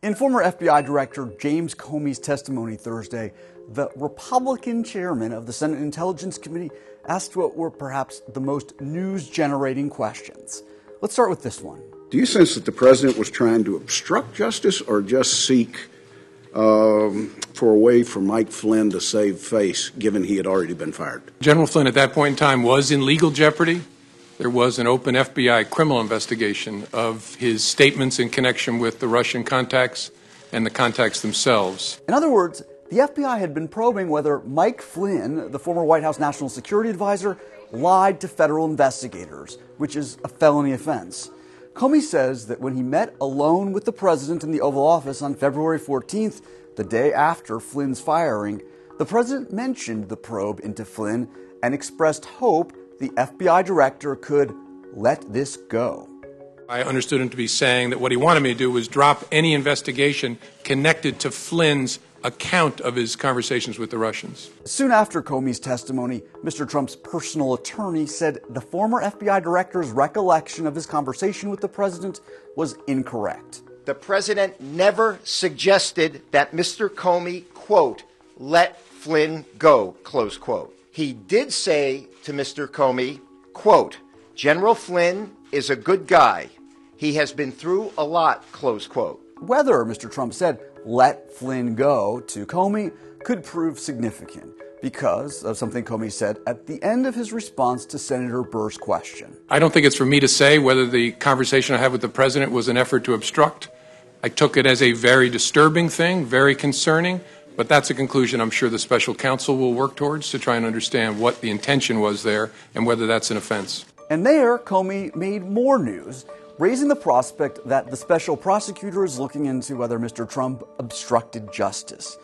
In former FBI Director James Comey's testimony Thursday, the Republican chairman of the Senate Intelligence Committee asked what were perhaps the most news-generating questions. Let's start with this one. Do you sense that the president was trying to obstruct justice or just seek for a way for Mike Flynn to save face, given he had already been fired? General Flynn at that point in time was in legal jeopardy. There was an open FBI criminal investigation of his statements in connection with the Russian contacts and the contacts themselves. In other words, the FBI had been probing whether Mike Flynn, the former White House National Security Advisor, lied to federal investigators, which is a felony offense. Comey says that when he met alone with the president in the Oval Office on February 14th, the day after Flynn's firing, the president mentioned the probe into Flynn and expressed hope the FBI director could let this go. I understood him to be saying that what he wanted me to do was drop any investigation connected to Flynn's account of his conversations with the Russians. Soon after Comey's testimony, Mr. Trump's personal attorney said the former FBI director's recollection of his conversation with the president was incorrect. The president never suggested that Mr. Comey, quote, let Flynn go, close quote. He did say to Mr. Comey, quote, General Flynn is a good guy. He has been through a lot, close quote. Whether Mr. Trump said, let Flynn go to Comey could prove significant because of something Comey said at the end of his response to Senator Burr's question. I don't think it's for me to say whether the conversation I had with the president was an effort to obstruct. I took it as a very disturbing thing, very concerning, but that's a conclusion I'm sure the special counsel will work towards to try and understand what the intention was there and whether that's an offense. And there, Comey made more news, raising the prospect that the special prosecutor is looking into whether Mr. Trump obstructed justice.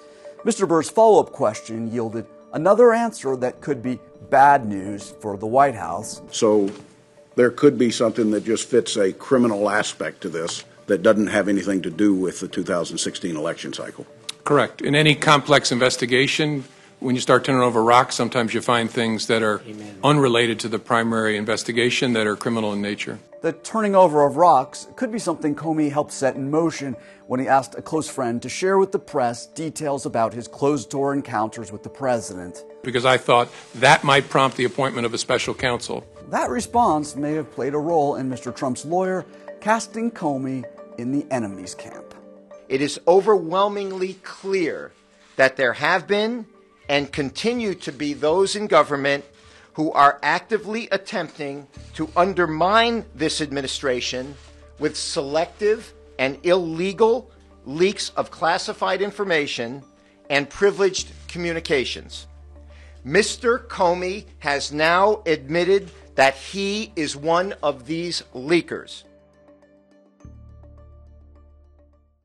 Mr. Burr's follow-up question yielded another answer that could be bad news for the White House. So there could be something that just fits a criminal aspect to this that doesn't have anything to do with the 2016 election cycle. Correct. In any complex investigation, when you start turning over rocks, sometimes you find things that are unrelated to the primary investigation that are criminal in nature. The turning over of rocks could be something Comey helped set in motion when he asked a close friend to share with the press details about his closed-door encounters with the president. Because I thought that might prompt the appointment of a special counsel. That response may have played a role in Mr. Trump's lawyer casting Comey in the enemy's camp. It is overwhelmingly clear that there have been and continue to be those in government who are actively attempting to undermine this administration with selective and illegal leaks of classified information and privileged communications. Mr. Comey has now admitted that he is one of these leakers.